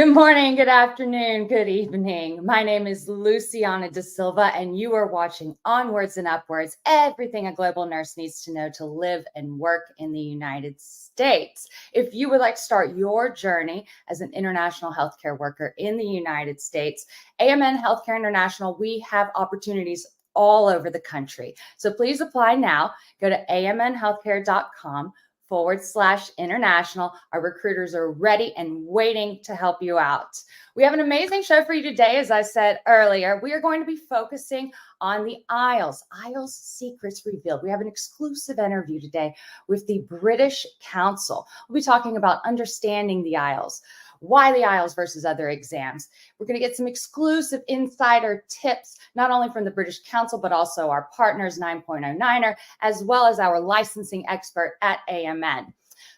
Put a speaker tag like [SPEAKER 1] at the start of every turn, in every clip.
[SPEAKER 1] Good morning, good afternoon, good evening. My name is Luciana Da Silva, and you are watching Onwards and Upwards, everything a global nurse needs to know to live and work in the United States. If you would like to start your journey as an international healthcare worker in the United States, AMN Healthcare International, we have opportunities all over the country. So please apply now. Go to amnhealthcare.com/international. Our recruiters are ready and waiting to help you out. We have an amazing show for you today. As I said earlier, we are going to be focusing on the IELTS secrets revealed. We have an exclusive interview today with the British Council. We'll be talking about understanding the IELTS, why the IELTS versus other exams. We're going to get some exclusive insider tips, not only from the British Council, but also our partners, 9.09er, as well as our licensing expert at AMN.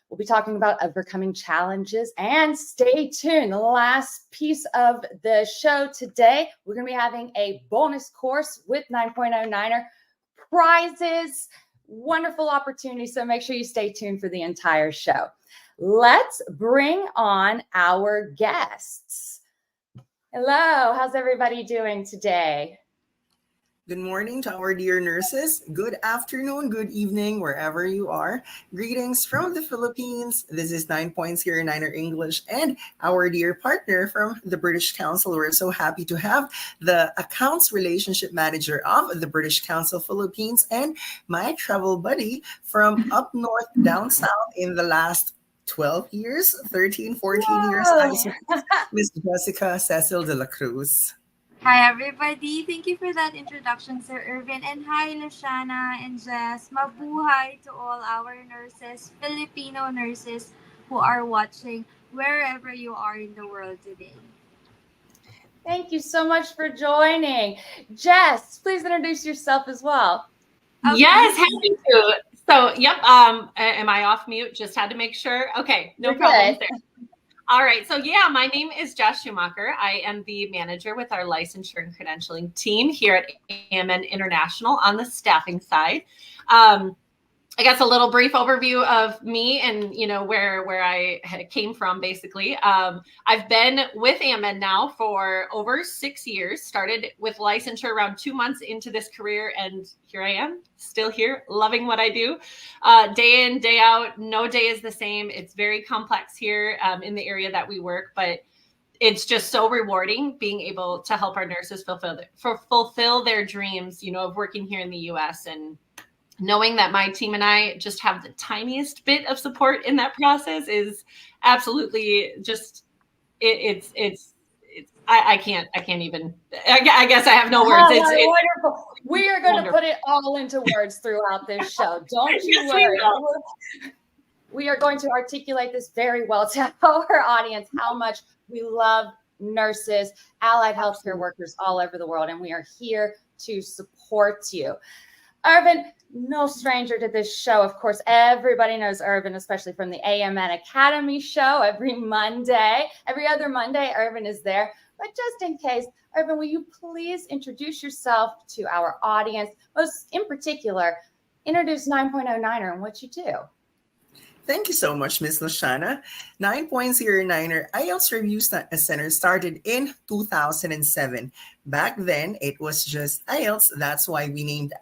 [SPEAKER 1] We'll be talking about overcoming challenges, and stay tuned. The last piece of the show today, we're going to be having a bonus course with 9.09er, prizes, wonderful opportunity. So make sure you stay tuned for the entire show. Let's bring on our guests. Hello, how's everybody doing today?
[SPEAKER 2] Good morning to our dear nurses. Good afternoon, good evening, wherever you are. Greetings from the Philippines. This is 9.09er English and our dear partner from the British Council. We're so happy to have the Accounts Relationship Manager of the British Council Philippines and my travel buddy from up north, down south in the last 12 years, 13, 14 years, I suppose, Miss Jessica Cecil de la Cruz.
[SPEAKER 3] Hi, everybody. Thank you for that introduction, Sir Irvin. And hi, Luciana and Jess. Mabuhay to all our nurses, Filipino nurses who are watching wherever you are in the world today.
[SPEAKER 1] Thank you so much for joining. Jess, please introduce yourself as well.
[SPEAKER 4] Okay. Yes, happy to. So, yep. Am I off mute? Just had to make sure. Okay, no problems there. All right. So yeah, my name is Jess Schumacher. I am the manager with our licensure and credentialing team here at AMN International on the staffing side. I guess a little brief overview of me and, where I came from, basically. I've been with AMN now for over 6 years, started with licensure around 2 months into this career. And here I am, still here, loving what I do. Day in, day out, no day is the same. It's very complex here in the area that we work, but it's just so rewarding being able to help our nurses fulfill their dreams, of working here in the U.S. and knowing that my team and I just have the tiniest bit of support in that process is absolutely just, I can't even, I guess I have no words.
[SPEAKER 1] It's wonderful. We are going to put it all into words throughout this show. Don't you worry. We are going to articulate this very well to our audience, how much we love nurses, allied healthcare workers all over the world, and we are here to support you. Irvin, no stranger to this show. Of course, everybody knows Irvin, especially from the AMN Academy show every other Monday, Irvin is there. But just in case, Irvin, will you please introduce yourself to our audience? Most in particular, introduce 9.09er and what you do.
[SPEAKER 2] Thank you so much, Ms. Luciana. 9.09er IELTS Review Center started in 2007. Back then, it was just IELTS. That's why we named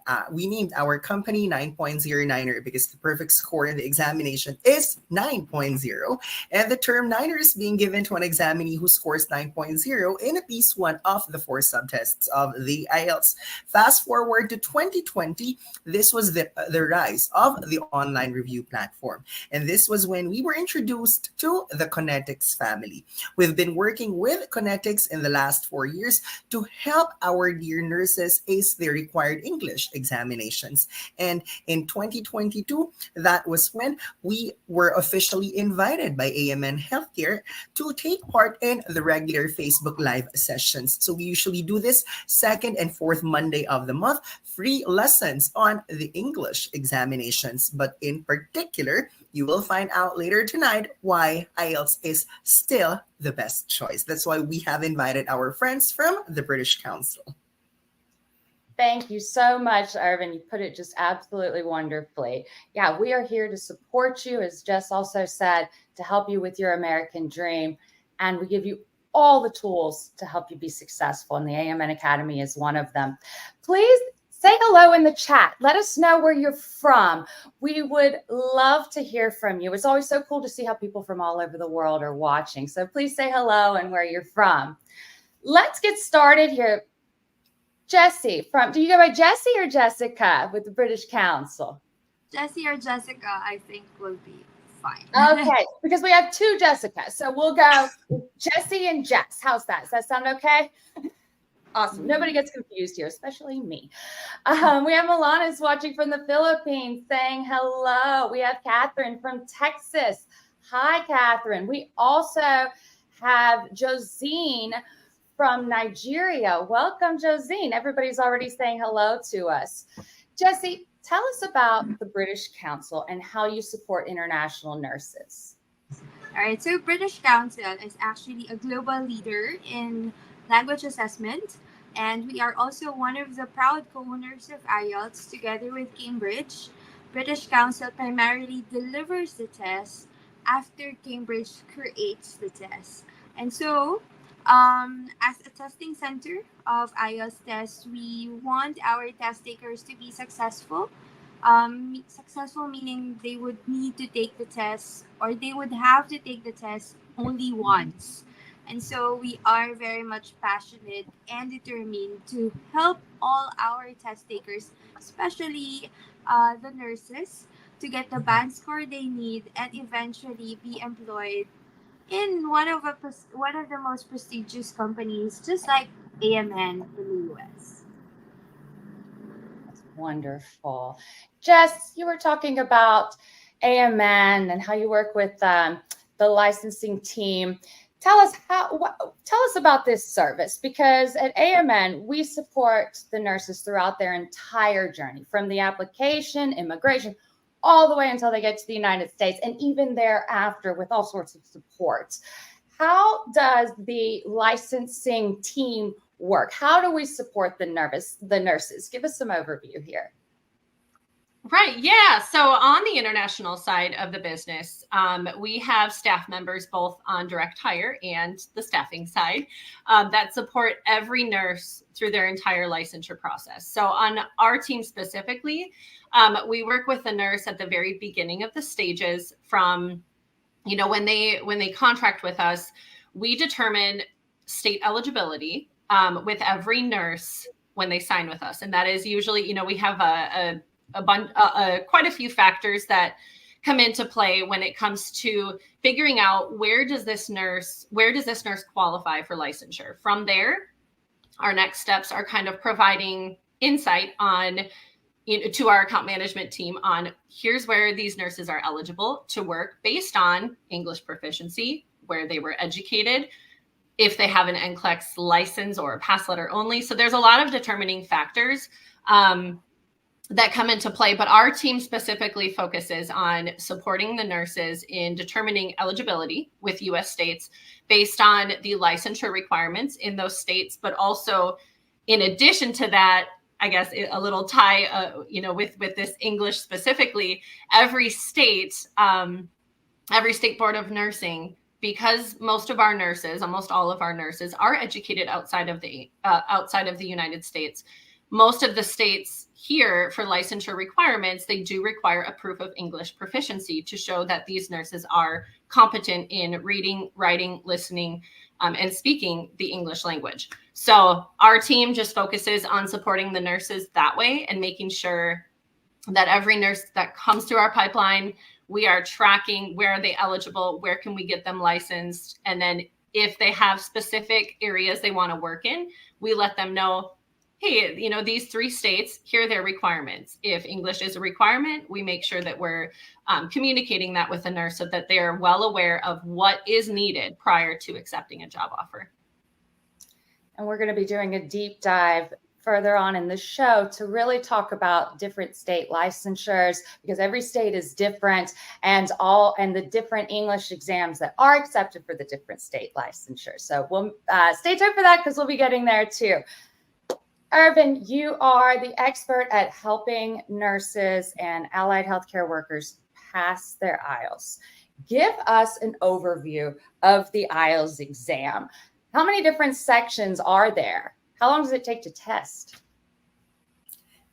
[SPEAKER 2] our company 9.09er, because the perfect score in the examination is 9.0. And the term 9er is being given to an examinee who scores 9.0 in at least one of the 4 subtests of the IELTS. Fast forward to 2020, this was the rise of the online review platform. And this was when we were introduced to the Connetics family. We've been working with Connetics in the last 4 years to help our dear nurses ace their required English examinations. And in 2022, that was when we were officially invited by AMN Healthcare to take part in the regular Facebook Live sessions. So we usually do this second and fourth Monday of the month, free lessons on the English examinations. But in particular, you will find out later tonight why IELTS is still the best choice. That's why we have invited our friends from the British Council.
[SPEAKER 1] Thank you so much, Irvin. You put it just absolutely wonderfully. Yeah, we are here to support you, as Jess also said, to help you with your American dream. And we give you all the tools to help you be successful, and the AMN Academy is one of them. Please say hello in the chat. Let us know where you're from. We would love to hear from you. It's always so cool to see how people from all over the world are watching. So please say hello and where you're from. Let's get started here. Jessie, do you go by Jessie or Jessica with the British Council?
[SPEAKER 3] Jessie or Jessica, I think will be fine.
[SPEAKER 1] Okay, because we have two Jessica. So we'll go Jessie and Jess. How's that? Does that sound okay? Awesome. Nobody gets confused here, especially me. We have Milana's watching from the Philippines saying hello. We have Catherine from Texas. Hi, Catherine. We also have Josine from Nigeria. Welcome, Josine. Everybody's already saying hello to us. Jessie, tell us about the British Council and how you support international nurses.
[SPEAKER 3] All right, so British Council is actually a global leader in language assessment, and we are also one of the proud co-owners of IELTS together with Cambridge. British Council primarily delivers the test after Cambridge creates the test. And so, as a testing center of IELTS tests, we want our test takers to be successful. Successful meaning they would need to take the test, or they would have to take the test only once. And so we are very much passionate and determined to help all our test takers, especially the nurses, to get the band score they need and eventually be employed in one of the most prestigious companies, just like AMN in the US.
[SPEAKER 1] That's wonderful. Jess, you were talking about AMN and how you work with the licensing team. Tell us about this service, because at AMN, we support the nurses throughout their entire journey, from the application, immigration, all the way until they get to the United States, and even thereafter with all sorts of supports. How does the licensing team work? How do we support the nurses? Give us some overview here.
[SPEAKER 4] Right. Yeah. So on the international side of the business, we have staff members both on direct hire and the staffing side that support every nurse through their entire licensure process. So on our team specifically, we work with the nurse at the very beginning of the stages from, when they contract with us. We determine state eligibility with every nurse when they sign with us. And that is usually, we have quite a few factors that come into play when it comes to figuring out where does this nurse qualify for licensure. From there, our next steps are kind of providing insight on, to our account management team on here's where these nurses are eligible to work based on English proficiency, where they were educated, if they have an NCLEX license or a pass letter only. So there's a lot of determining factors that come into play, but our team specifically focuses on supporting the nurses in determining eligibility with US states based on the licensure requirements in those states. But also, in addition to that, I guess a little tie, with this English specifically, every state board of nursing, because most of our nurses, almost all of our nurses, are educated outside of the United States. Most of the states here, for licensure requirements, they do require a proof of English proficiency to show that these nurses are competent in reading, writing, listening, and speaking the English language. So our team just focuses on supporting the nurses that way and making sure that every nurse that comes through our pipeline, we are tracking where are they eligible, where can we get them licensed, and then if they have specific areas they want to work in, we let them know, hey, these 3 states, here are their requirements. If English is a requirement, we make sure that we're communicating that with the nurse so that they're well aware of what is needed prior to accepting a job offer.
[SPEAKER 1] And we're going to be doing a deep dive further on in the show to really talk about different state licensures, because every state is different, and the different English exams that are accepted for the different state licensures. So we'll stay tuned for that, because we'll be getting there too. Irvin, you are the expert at helping nurses and allied healthcare workers pass their IELTS. Give us an overview of the IELTS exam. How many different sections are there? How long does it take to test?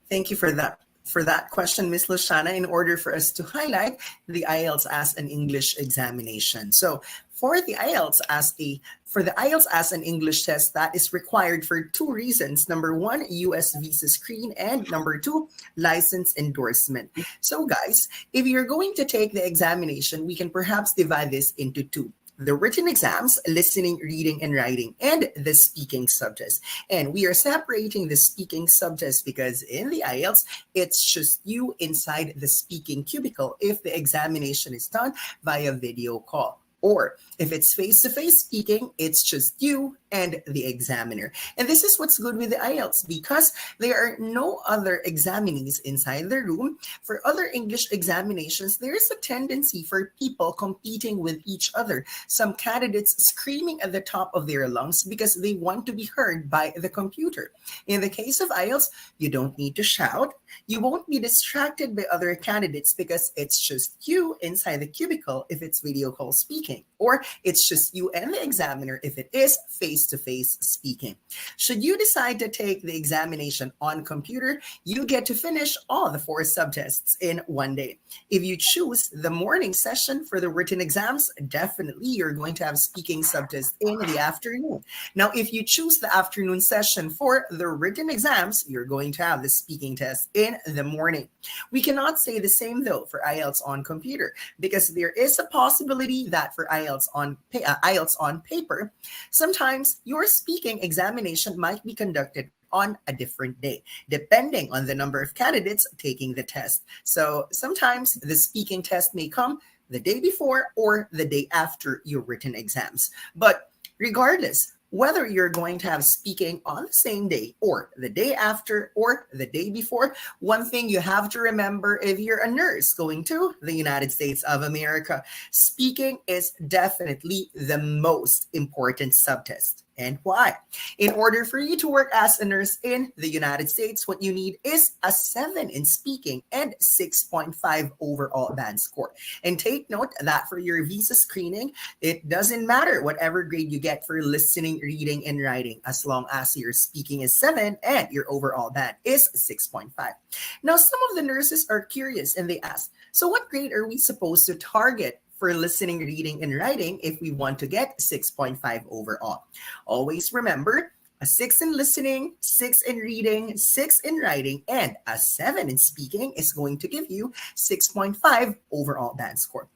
[SPEAKER 2] Thank you for that question, Ms. Lashana, in order for us to highlight the IELTS as an English examination. So for the IELTS as an English test, that is required for two reasons. Number one, US visa screen, and number two, license endorsement. So guys, if you're going to take the examination, we can perhaps divide this into two: the written exams, listening, reading, and writing, and the speaking subtest. And we are separating the speaking subtest because in the IELTS, it's just you inside the speaking cubicle if the examination is done via video call. Or if it's face-to-face speaking, it's just you and the examiner. And this is what's good with the IELTS, because there are no other examinees inside the room. For other English examinations, there is a tendency for people competing with each other. Some candidates screaming at the top of their lungs because they want to be heard by the computer. In the case of IELTS, you don't need to shout. You won't be distracted by other candidates because it's just you inside the cubicle if it's video call speaking, or it's just you and the examiner if it is face-to-face speaking. Should you decide to take the examination on computer, you get to finish all the 4 subtests in one day. If you choose the morning session for the written exams, definitely you're going to have speaking subtest in the afternoon. Now, if you choose the afternoon session for the written exams, you're going to have the speaking test in the morning. We cannot say the same though for IELTS on computer, because there is a possibility that for IELTS on paper, sometimes your speaking examination might be conducted on a different day, depending on the number of candidates taking the test. So sometimes the speaking test may come the day before or the day after your written exams. But regardless, whether you're going to have speaking on the same day or the day after or the day before, one thing you have to remember if you're a nurse going to the United States of America, speaking is definitely the most important subtest. And why? In order for you to work as a nurse in the United States, what you need is a 7 in speaking and 6.5 overall band score. And take note that for your visa screening, it doesn't matter whatever grade you get for listening, reading, and writing, as long as your speaking is 7 and your overall band is 6.5. Now, some of the nurses are curious and they ask, so what grade are we supposed to target for listening, reading, and writing if we want to get 6.5 overall? Always remember, a 6 in listening, 6 in reading, 6 in writing, and a 7 in speaking is going to give you 6.5 overall band score.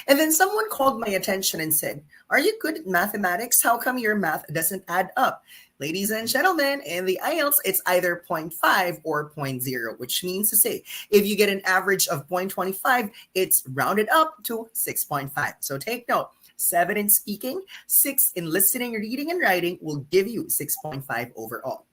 [SPEAKER 2] And then someone called my attention and said, are you good at mathematics? How come your math doesn't add up? Ladies and gentlemen, in the IELTS, it's either 0.5 or 0.0, which means to say, if you get an average of 0.25, it's rounded up to 6.5. So take note, 7 in speaking, 6 in listening, reading, and writing will give you 6.5 overall.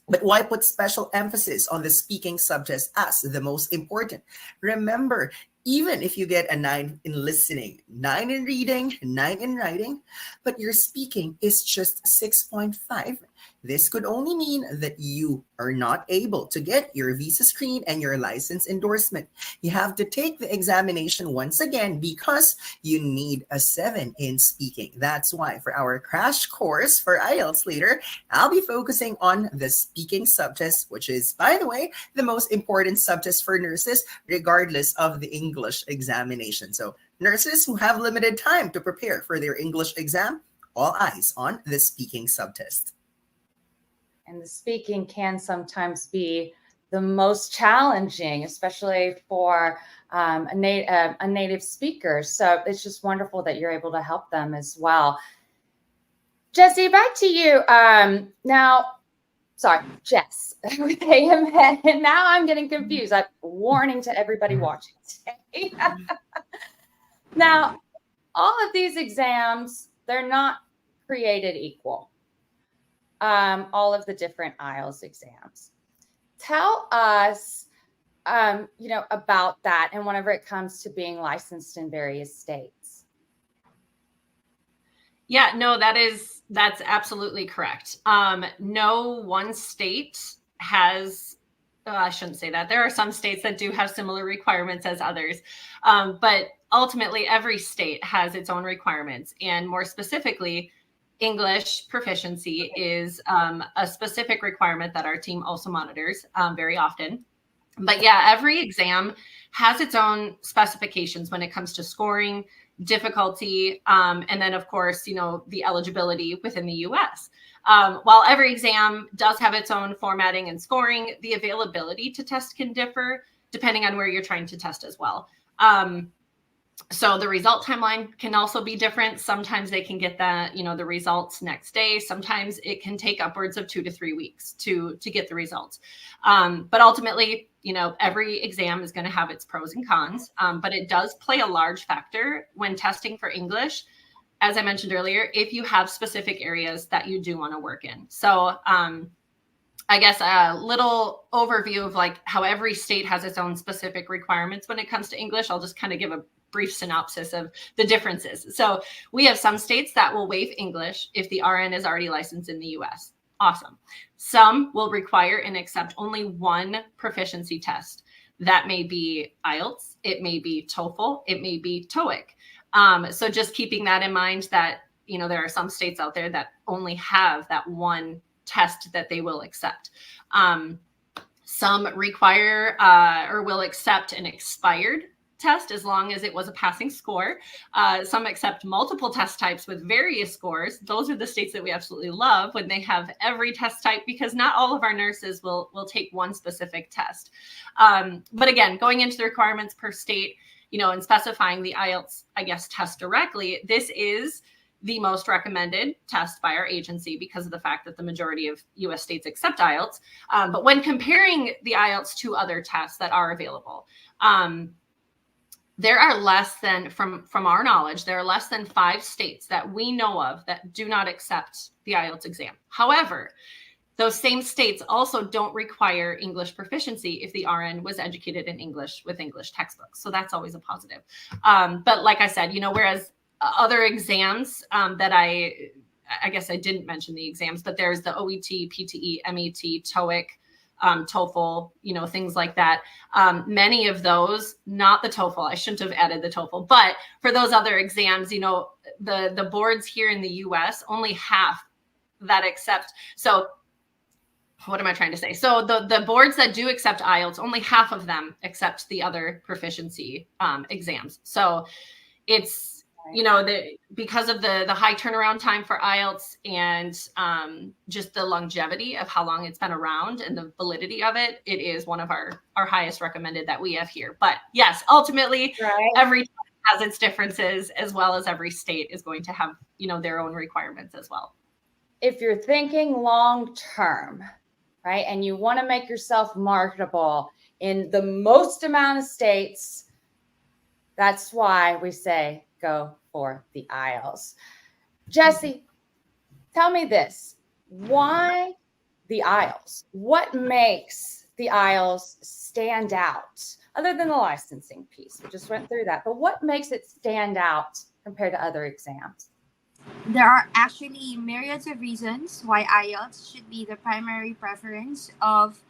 [SPEAKER 2] But why put special emphasis on the speaking subtest as the most important? Remember, even if you get a 9 in listening, 9 in reading, 9 in writing, but your speaking is just 6.5, this could only mean that you are not able to get your visa screen and your license endorsement. You have to take the examination once again because you need a 7 in speaking. That's why for our crash course for IELTS later, I'll be focusing on the speaking subtest, which is, by the way, the most important subtest for nurses, regardless of the English examination. So nurses who have limited time to prepare for their English exam, all eyes on the speaking subtest.
[SPEAKER 1] And the speaking can sometimes be the most challenging, especially for a native speaker. So it's just wonderful that you're able to help them as well. Jesse, back to you. Jess. And now I'm getting confused. I'm warning to everybody watching today. Now, all of these exams, they're not created equal. All of the different IELTS exams. Tell us, about that, and whenever it comes to being licensed in various states.
[SPEAKER 4] Yeah, no, that's absolutely correct. No one state has, I shouldn't say that. There are some states that do have similar requirements as others. But ultimately, every state has its own requirements. And more specifically, English proficiency is a specific requirement that our team also monitors very often. But yeah, every exam has its own specifications when it comes to scoring, difficulty, and then of course, the eligibility within the US. While every exam does have its own formatting and scoring, the availability to test can differ depending on where you're trying to test as well. So the result timeline can also be different. Sometimes they can get the results next day. Sometimes it can take upwards of 2 to 3 weeks to get the results. But ultimately, every exam is going to have its pros and cons, but it does play a large factor when testing for English, as I mentioned earlier, if you have specific areas that you do want to work in. So I guess a little overview of like how every state has its own specific requirements when it comes to English. I'll just kind of give a brief synopsis of the differences. So we have some states that will waive English if the RN is already licensed in the US. Awesome. Some will require and accept only one proficiency test. That may be IELTS, it may be TOEFL, it may be TOEIC. So just keeping that in mind that, there are some states out there that only have that one test that they will accept. Some require or will accept an expired test as long as it was a passing score. Some accept multiple test types with various scores. Those are the states that we absolutely love when they have every test type, because not all of our nurses will take one specific test. But again, going into the requirements per state, and specifying the IELTS, test directly, this is the most recommended test by our agency because of the fact that the majority of US states accept IELTS. But when comparing the IELTS to other tests that are available, there are less than, from our knowledge, there are less than 5 states that we know of that do not accept the IELTS exam. However, those same states also don't require English proficiency if the RN was educated in English with English textbooks. So that's always a positive. But like I said, whereas other exams that I guess I didn't mention the exams, but there's the OET, PTE, MET, TOEIC, TOEFL, things like that. Many of those, not the TOEFL, I shouldn't have added the TOEFL, but for those other exams, the boards here in the US, only half that accept. So what am I trying to say? So the boards that do accept IELTS, only half of them accept the other proficiency exams. So it's, because of the high turnaround time for IELTS and just the longevity of how long it's been around and the validity of it, it is one of our highest recommended that we have here. But yes, ultimately, every state has its differences, as well as every state is going to have, their own requirements as well.
[SPEAKER 1] If you're thinking long term, right, and you want to make yourself marketable in the most amount of states, that's why we say go for the IELTS. Jesse, tell me this. Why the IELTS? What makes the IELTS stand out? Other than the licensing piece, we just went through that. But what makes it stand out compared to other exams?
[SPEAKER 3] There are actually myriads of reasons why IELTS should be the primary preference of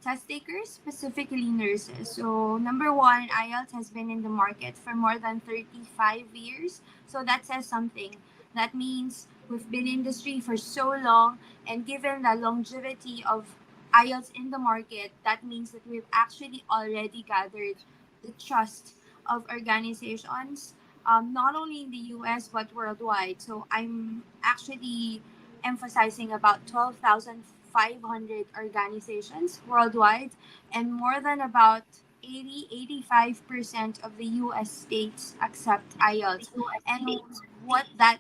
[SPEAKER 3] test takers, specifically nurses. So number one, IELTS has been in the market for more than 35 years. So that says something. That means we've been in the industry for so long, and given the longevity of IELTS in the market, that means that we've actually already gathered the trust of organizations, not only in the US but worldwide. So I'm actually emphasizing about 12,500 organizations worldwide, and more than about 85% of the US states accept IELTS. And what that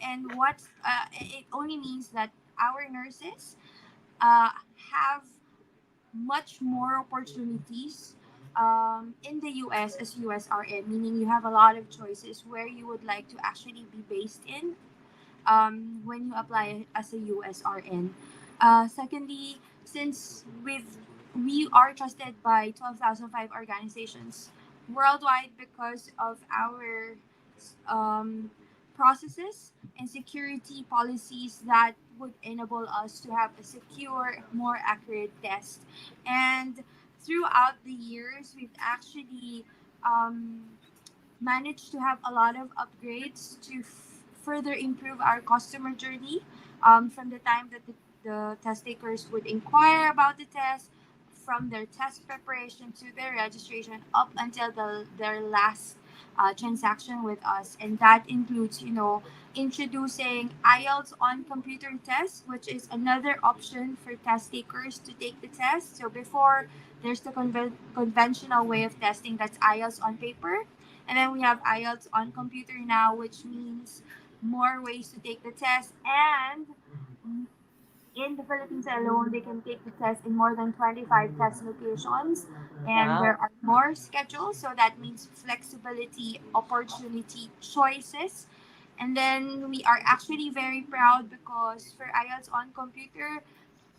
[SPEAKER 3] and what it only means that our nurses have much more opportunities in the US as USRN, meaning you have a lot of choices where you would like to actually be based in when you apply as a USRN. Secondly, since we are trusted by 12,005 organizations worldwide because of our um, processes and security policies that would enable us to have a secure, more accurate test. And throughout the years, we've actually managed to have a lot of upgrades to further improve our customer journey from the time that the test takers would inquire about the test, from their test preparation to their registration up until their last transaction with us. And that includes, introducing IELTS on computer tests, which is another option for test takers to take the test. So before, there's the conventional way of testing, that's IELTS on paper. And then we have IELTS on computer now, which means more ways to take the test. And in the Philippines alone, they can take the test in more than 25 test locations. And
[SPEAKER 1] Wow.
[SPEAKER 3] there are more schedules. So that means flexibility, opportunity, choices. And then we are actually very proud because for IELTS on computer,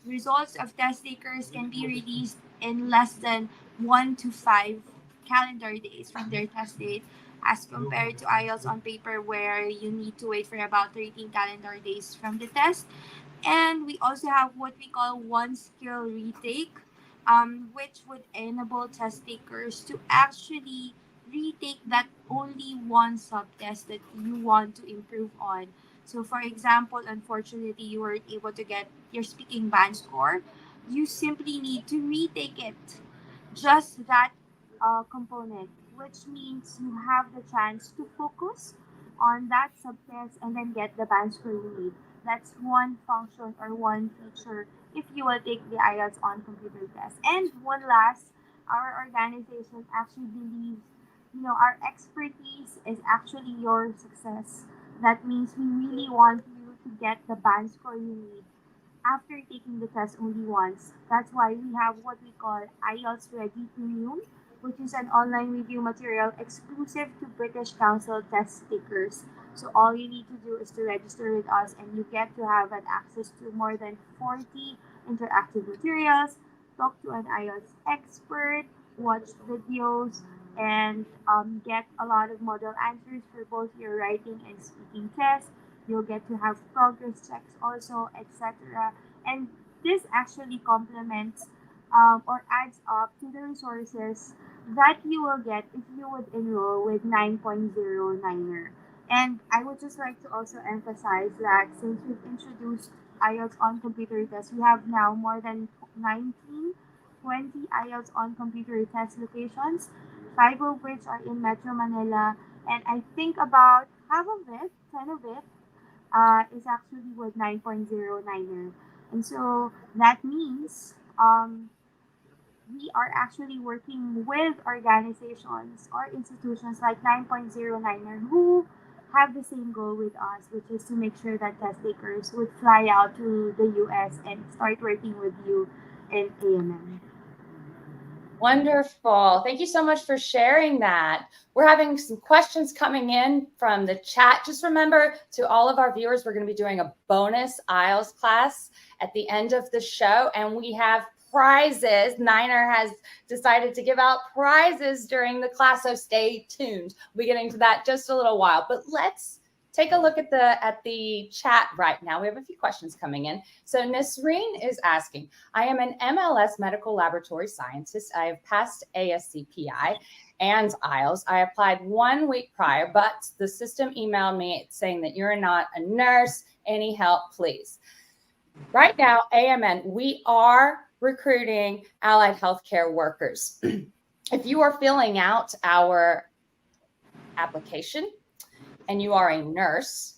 [SPEAKER 3] results of test takers can be released in less than 1 to 5 calendar days from their test date, as compared to IELTS on paper, where you need to wait for about 13 calendar days from the test. And we also have what we call one skill retake, which would enable test takers to actually retake that only one subtest that you want to improve on. So, for example, unfortunately, you weren't able to get your speaking band score. You simply need to retake it, just that component, which means you have the chance to focus on that subtest and then get the band score you need. That's one function or one feature if you will take the IELTS on computer test. And one last, our organization actually believes, our expertise is actually your success. That means we really want you to get the band score you need after taking the test only once. That's why we have what we call IELTS Ready Premium, which is an online review material exclusive to British Council test takers. So all you need to do is to register with us, and you get to have an access to more than 40 interactive materials, talk to an IELTS expert, watch videos, and get a lot of model answers for both your writing and speaking tests. You'll get to have progress checks also, etc. And this actually complements or adds up to the resources that you will get if you would enroll with 9.09er. And I would just like to also emphasize that since we've introduced IELTS on computer tests, we have now more than 19, 20 IELTS on computer test locations, 5 of which are in Metro Manila. And I think about half of it, 10 of it, is actually with 9.09er. And so that means we are actually working with organizations or institutions like 9.09er who have the same goal with us, which is to make sure that test takers would fly out to the US and start working with you in AMM.
[SPEAKER 1] Wonderful. Thank you so much for sharing that. We're having some questions coming in from the chat. Just remember, to all of our viewers, we're going to be doing a bonus IELTS class at the end of the show, and we have prizes. Niner has decided to give out prizes during the class, so stay tuned. We'll be getting to that just a little while, but let's take a look at the chat right now. We have a few questions coming in. So Nasreen is asking, I am an MLS medical laboratory scientist. I have passed ASCPI and IELTS. I applied 1 week prior, but the system emailed me saying that you're not a nurse. Any help, please? Right now, AMN, we are recruiting allied healthcare workers. If you are filling out our application and you are a nurse,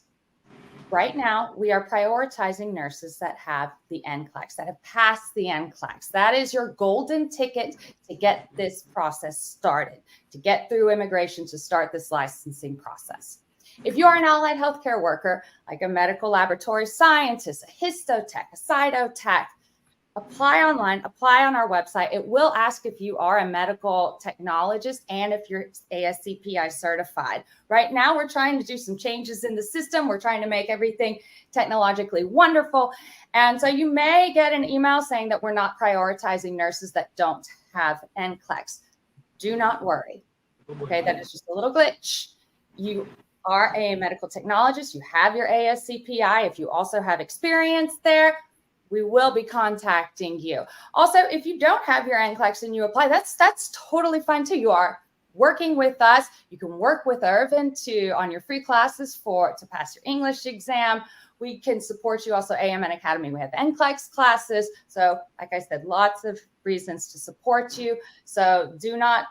[SPEAKER 1] right now we are prioritizing nurses that have the NCLEX, that have passed the NCLEX. That is your golden ticket to get this process started, to get through immigration, to start this licensing process. If you are an allied healthcare worker, like a medical laboratory scientist, a histotech, a cytotech, apply online, apply on our website. It will ask if you are a medical technologist and if you're ASCPI certified. Right now, we're trying to do some changes in the system. We're trying to make everything technologically wonderful. And so you may get an email saying that we're not prioritizing nurses that don't have NCLEX. Do not worry. Okay, that is just a little glitch. You are a medical technologist. You have your ASCPI. If you also have experience there, we will be contacting you. Also, if you don't have your NCLEX and you apply, that's totally fine too. You are working with us. You can work with Irvin on your free classes to pass your English exam. We can support you also AMN Academy. We have NCLEX classes. So like I said, lots of reasons to support you. So do not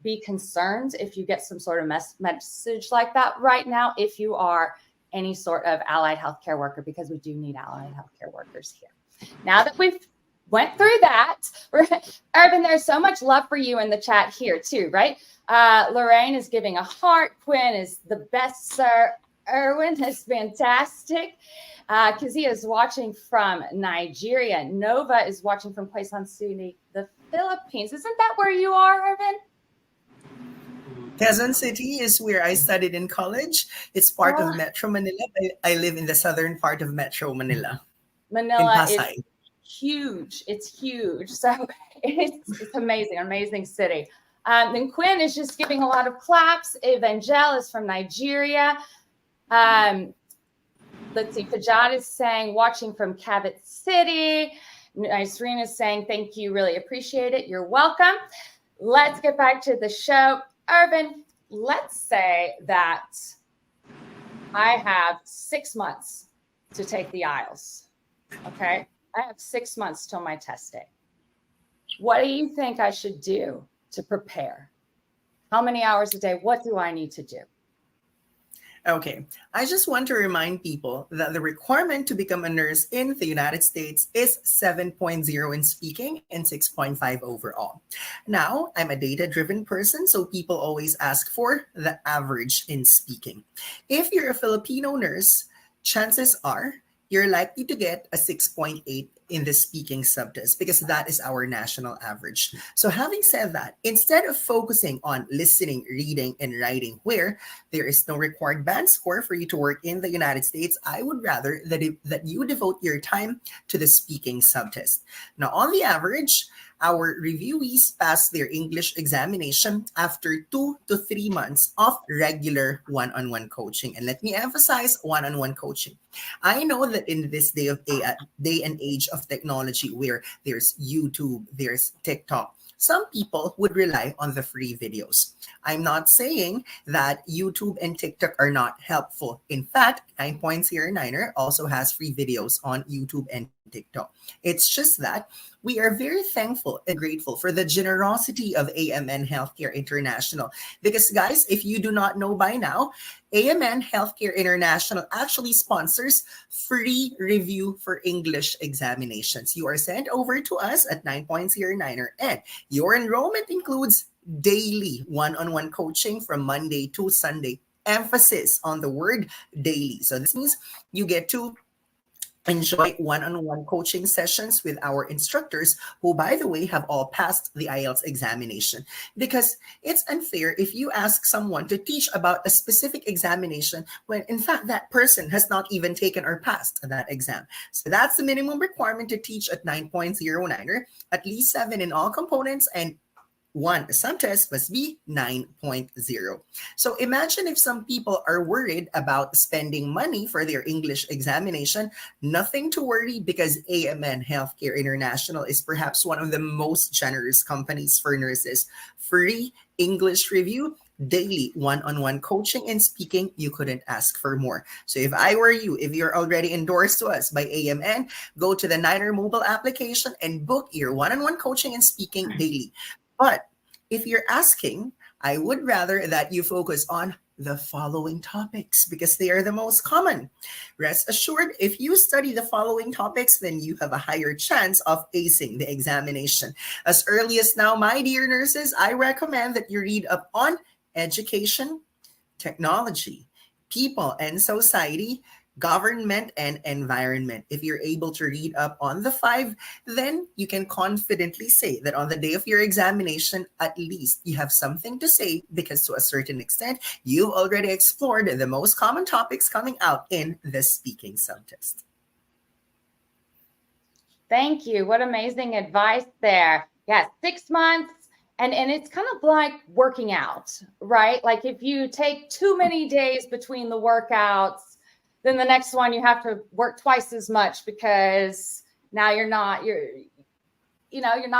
[SPEAKER 1] be concerned if you get some sort of message like that right now, if you are any sort of allied healthcare worker, because we do need allied healthcare workers here. Now that we've went through that, Irvin, there's so much love for you in the chat here too, right? Lorraine is giving a heart. Quinn is the best, sir. Erwin is fantastic. Kazia is watching from Nigeria. Nova is watching from Quezon City, the Philippines. Isn't that where you are, Irvin?
[SPEAKER 2] Quezon City is where I studied in college. It's part of Metro Manila. I live in the southern part of Metro Manila.
[SPEAKER 1] Manila is huge. It's huge. So it's amazing, amazing city. Then Quinn is just giving a lot of claps. Evangel is from Nigeria. Let's see. Fajad is saying, watching from Cabot City. Nisreen is saying, thank you. Really appreciate it. You're welcome. Let's get back to the show. Irvin, let's say that I have 6 months to take the IELTS. Okay. I have 6 months till my test day. What do you think I should do to prepare? How many hours a day? What do I need to do?
[SPEAKER 2] Okay, I just want to remind people that the requirement to become a nurse in the United States is 7.0 in speaking and 6.5 overall. Now, I'm a data-driven person, so people always ask for the average in speaking. If you're a Filipino nurse, chances are you're likely to get a 6.8 in the speaking subtest because that is our national average. So having said that, instead of focusing on listening, reading, and writing, where there is no required band score for you to work in the United States, I would rather that you devote your time to the speaking subtest. Now, on the average, our reviewees pass their English examination after 2 to 3 months of regular one-on-one coaching. And let me emphasize one-on-one coaching. I know that in this day and age of technology where there's YouTube, there's TikTok, some people would rely on the free videos. I'm not saying that YouTube and TikTok are not helpful. In fact, 9.09er also has free videos on YouTube and TikTok. It's just that we are very thankful and grateful for the generosity of AMN Healthcare International. Because guys, if you do not know by now, AMN Healthcare International actually sponsors free review for English examinations. You are sent over to us at 9.09er, and your enrollment includes daily one-on-one coaching from Monday to Sunday. Emphasis on the word daily. So this means you get to enjoy one-on-one coaching sessions with our instructors who, by the way, have all passed the IELTS examination. Because it's unfair if you ask someone to teach about a specific examination when, in fact, that person has not even taken or passed that exam. So that's the minimum requirement to teach at 9.09er, at least 7 in all components, and 1 subtest must be 9.0. So imagine if some people are worried about spending money for their English examination. Nothing to worry, because AMN Healthcare International is perhaps one of the most generous companies for nurses. Free English review, daily one-on-one coaching and speaking. You couldn't ask for more. So if I were you, if you're already endorsed to us by AMN, go to the Niner mobile application and book your one-on-one coaching and speaking daily. But if you're asking, I would rather that you focus on the following topics because they are the most common. Rest assured, if you study the following topics, then you have a higher chance of acing the examination. As early as now, my dear nurses, I recommend that you read up on education, technology, people and society, government, and environment. If you're able to read up on the 5, then you can confidently say that on the day of your examination, at least you have something to say, because to a certain extent, you've already explored the most common topics coming out in the speaking subtest.
[SPEAKER 1] Thank you. What amazing advice there. Yeah, 6 months. And it's kind of like working out, right? Like if you take too many days between the workouts, then the next one you have to work twice as much because now you're not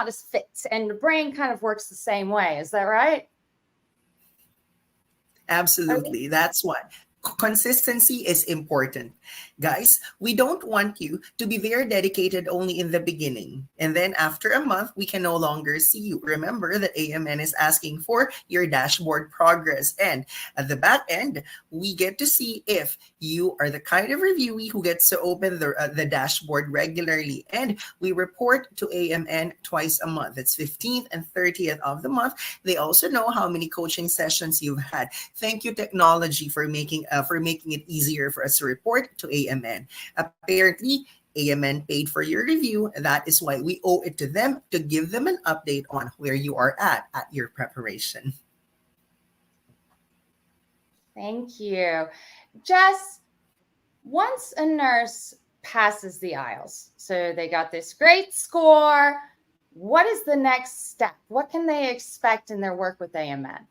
[SPEAKER 1] as fit, and the brain kind of works the same way. Is that right?
[SPEAKER 2] Absolutely. That's what. Consistency is important. Guys, we don't want you to be very dedicated only in the beginning. And then after a month, we can no longer see you. Remember that AMN is asking for your dashboard progress. And at the back end, we get to see if you are the kind of reviewee who gets to open the dashboard regularly. And we report to AMN twice a month. It's 15th and 30th of the month. They also know how many coaching sessions you've had. Thank you, technology, for making it easier for us to report to AMN. Apparently, AMN paid for your review. That is why we owe it to them to give them an update on where you are at your preparation.
[SPEAKER 1] Thank you. Jess, once a nurse passes the IELTS, so they got this great score, what is the next step? What can they expect in their work with AMN?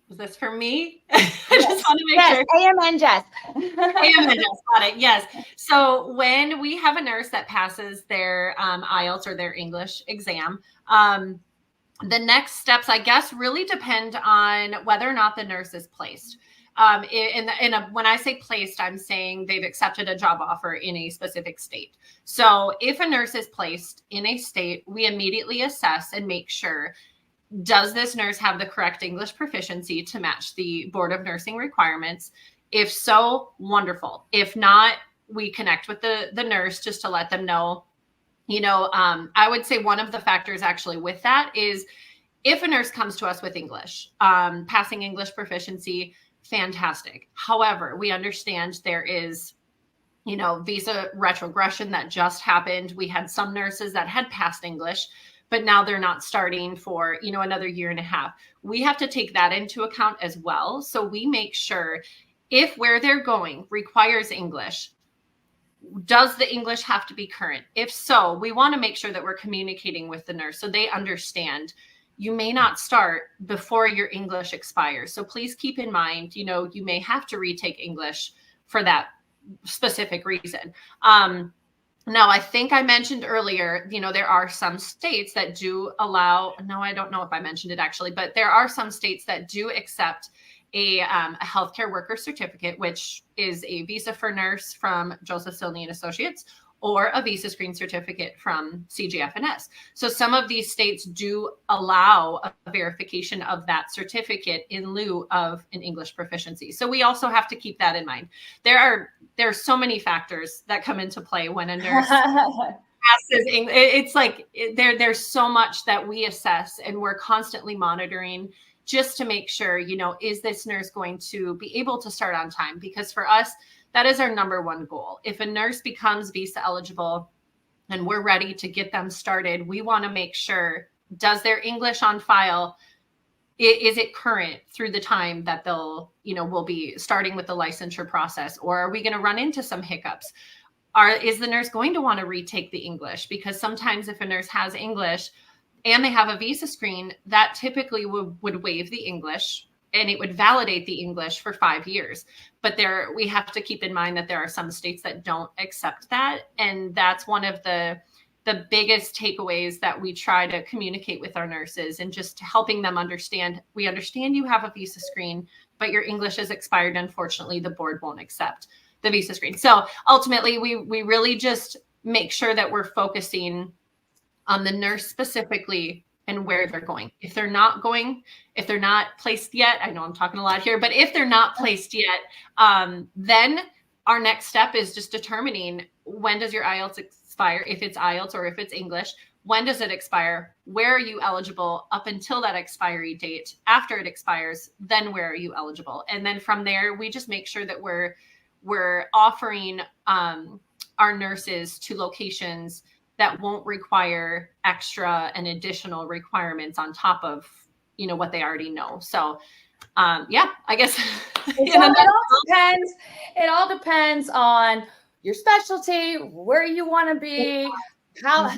[SPEAKER 4] Was this for me? I just want to make sure.
[SPEAKER 1] AMN, Jess.
[SPEAKER 4] AMN, Jess, got it. Yes. So when we have a nurse that passes their IELTS or their English exam, the next steps, I guess, really depend on whether or not the nurse is placed. When I say placed, I'm saying they've accepted a job offer in a specific state. So if a nurse is placed in a state, we immediately assess and make sure, does this nurse have the correct English proficiency to match the Board of Nursing requirements? If so, wonderful. If not, we connect with the nurse just to let them know. I would say one of the factors actually with that is if a nurse comes to us with English, passing English proficiency, fantastic. However, we understand there is, visa retrogression that just happened. We had some nurses that had passed English, but now they're not starting for, another year and a half. We have to take that into account as well. So we make sure if where they're going requires English, does the English have to be current? If so, we want to make sure that we're communicating with the nurse so they understand you may not start before your English expires. So please keep in mind, you may have to retake English for that specific reason. Now, I think I mentioned earlier, there are some states that do allow, no, I don't know if I mentioned it actually, but there are some states that do accept a healthcare worker certificate, which is a visa for nurse from Joseph Silney and Associates, or a visa screen certificate from CGFNS. So some of these states do allow a verification of that certificate in lieu of an English proficiency. So we also have to keep that in mind. There are so many factors that come into play when a nurse passes English. It's like there's so much that we assess and we're constantly monitoring just to make sure, is this nurse going to be able to start on time? Because for us, that is our number one goal. If a nurse becomes visa eligible and we're ready to get them started, we want to make sure, does their English on file, is it current through the time that they'll, will be starting with the licensure process? Or are we going to run into some hiccups? Is the nurse going to want to retake the English? Because sometimes if a nurse has English and they have a visa screen, that typically would waive the English and it would validate the English for 5 years. But we have to keep in mind that there are some states that don't accept that. And that's one of the biggest takeaways that we try to communicate with our nurses and just helping them understand, we understand you have a visa screen, but your English is expired. Unfortunately, the board won't accept the visa screen. So ultimately, we really just make sure that we're focusing on the nurse specifically and where they're going. If they're not placed yet, I know I'm talking a lot here, but if they're not placed yet, then our next step is just determining, when does your IELTS expire? If it's IELTS or if it's English, when does it expire? Where are you eligible up until that expiry date? After it expires, then where are you eligible? And then from there, we just make sure that we're offering our nurses to locations that won't require extra and additional requirements on top of, what they already know. So, I guess
[SPEAKER 1] it all depends on your specialty, where you want to be, how,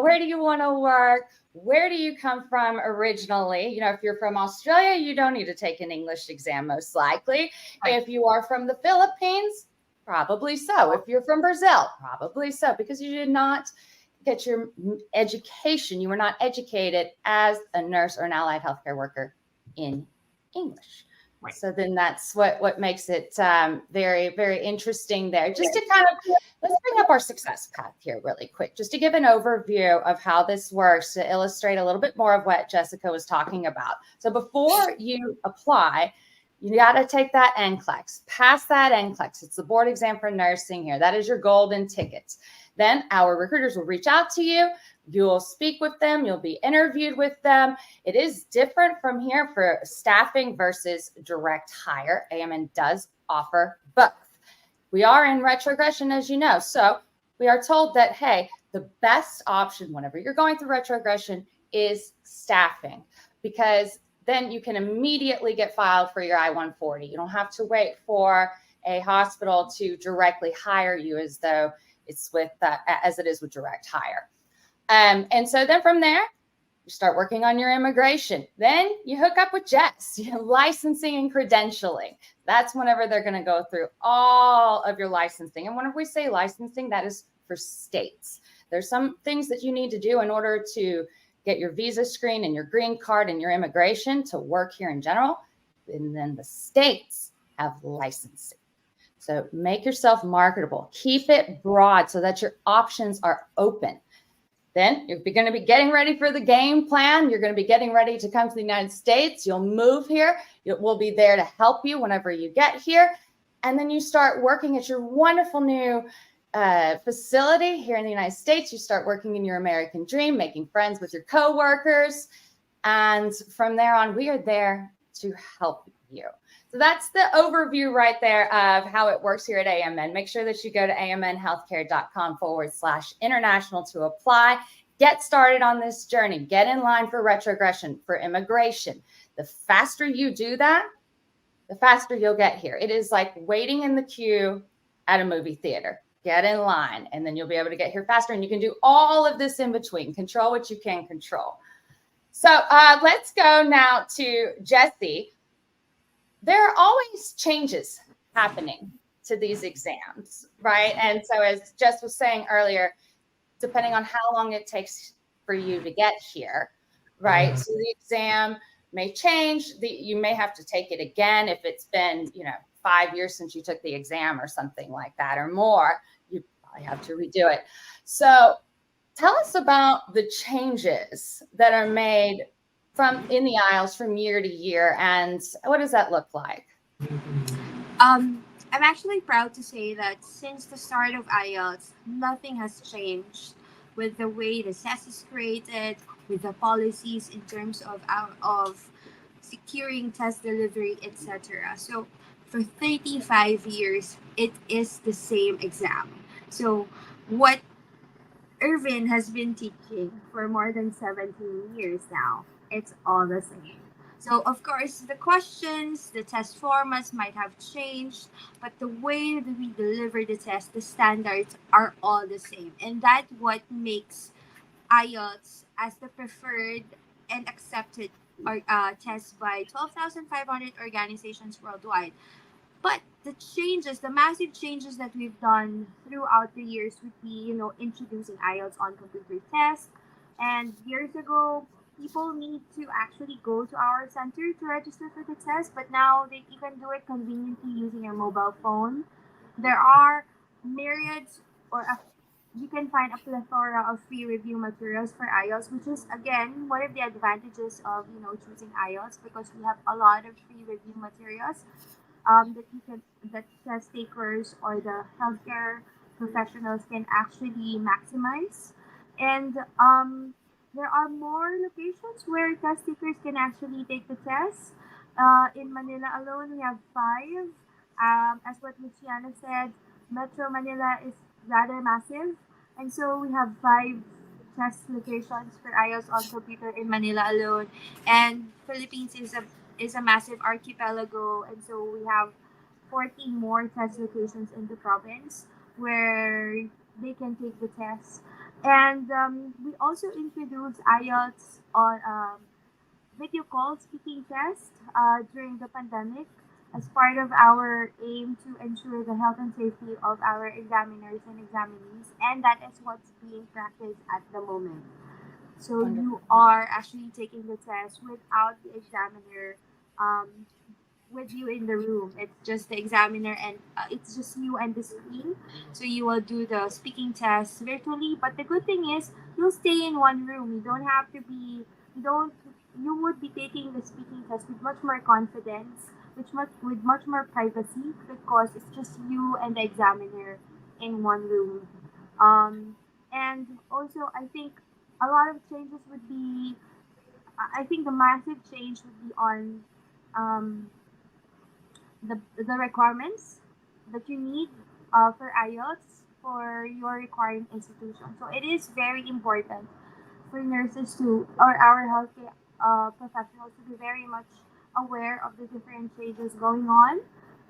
[SPEAKER 1] where do you want to work? Where do you come from originally? If you're from Australia, you don't need to take an English exam, most likely. Right. If you are from the Philippines, probably so. If you're from Brazil, probably so, because you did not get your education. You were not educated as a nurse or an allied healthcare worker in English.
[SPEAKER 4] Right.
[SPEAKER 1] So then that's what makes it very, very interesting there. Just to kind of, let's bring up our success path here really quick, just to give an overview of how this works, to illustrate a little bit more of what Jessica was talking about. So before you apply, you got to take that NCLEX, pass that NCLEX. It's the board exam for nursing here. That is your golden ticket. Then our recruiters will reach out to you. You'll speak with them. You'll be interviewed with them. It is different from here for staffing versus direct hire. AMN does offer both. We are in retrogression, as you know. So we are told that, hey, the best option whenever you're going through retrogression is staffing, because then you can immediately get filed for your I-140. You don't have to wait for a hospital to directly hire you as though it's with as it is with direct hire. And so then from there, you start working on your immigration. Then you hook up with Jess, licensing and credentialing. That's whenever they're going to go through all of your licensing. And whenever we say licensing, that is for states. There's some things that you need to do in order to get your visa screen and your green card and your immigration to work here in general. And then the states have licensing. So make yourself marketable. Keep it broad so that your options are open. Then you're going to be getting ready for the game plan. You're going to be getting ready to come to the United States. You'll move here. We'll be there to help you whenever you get here. And then you start working at your wonderful new facility here in the United States. You start working in your American dream, making friends with your coworkers. And from there on, we are there to help you. So that's the overview right there of how it works here at AMN. Make sure that you go to amnhealthcare.com/international to apply. Get started on this journey. Get in line for retrogression, for immigration. The faster you do that, the faster you'll get here. It is like waiting in the queue at a movie theater. Get in line, and then you'll be able to get here faster. And you can do all of this in between. Control what you can control. So let's go now to Jessie. There are always changes happening to these exams, right? And so as Jess was saying earlier, depending on how long it takes for you to get here, right? So the exam may change. You may have to take it again if it's been, 5 years since you took the exam or something like that or more. You probably have to redo it. So tell us about the changes that are made in the IELTS from year to year, and what does that look like?
[SPEAKER 3] I'm actually proud to say that since the start of IELTS, nothing has changed with the way the test is created, with the policies in terms of securing test delivery, etc. So for 35 years, it is the same exam. So what Irvin has been teaching for more than 17 years now, it's all the same. So, of course, the questions, the test formats might have changed, but the way that we deliver the test, the standards are all the same. And that's what makes IELTS as the preferred and accepted test by 12,500 organizations worldwide. But the changes, the massive changes that we've done throughout the years would be, introducing IELTS on computer tests. And years ago, people need to actually go to our center to register for the test, but now you can do it conveniently using your mobile phone. There are myriads, you can find a plethora of free review materials for IELTS, which is again one of the advantages of choosing IELTS, because we have a lot of free review materials that test takers or the healthcare professionals can actually maximize. And there are more locations where test takers can actually take the test. In Manila alone, we have 5. As what Luciana said, Metro Manila is rather massive, and so we have 5 test locations for IELTS on computer in Manila alone. And Philippines is a massive archipelago, and so we have 14 more test locations in the province where they can take the test. And we also introduced IELTS on video call speaking test during the pandemic as part of our aim to ensure the health and safety of our examiners and examinees, and that is what's being practiced at the moment. So you are actually taking the test without the examiner um, with you in the room. It's just the examiner and it's just you and the screen. So you will do the speaking test virtually. But the good thing is you'll stay in one room. You don't have to be. You don't. You would be taking the speaking test with much more confidence, with much more privacy because it's just you and the examiner in one room. Um, and also, I think a lot of changes would be. I think the massive change would be on um, the requirements that you need for IELTS for your requiring institution. So it is very important for nurses to or our healthcare professionals to be very much aware of the different changes going on,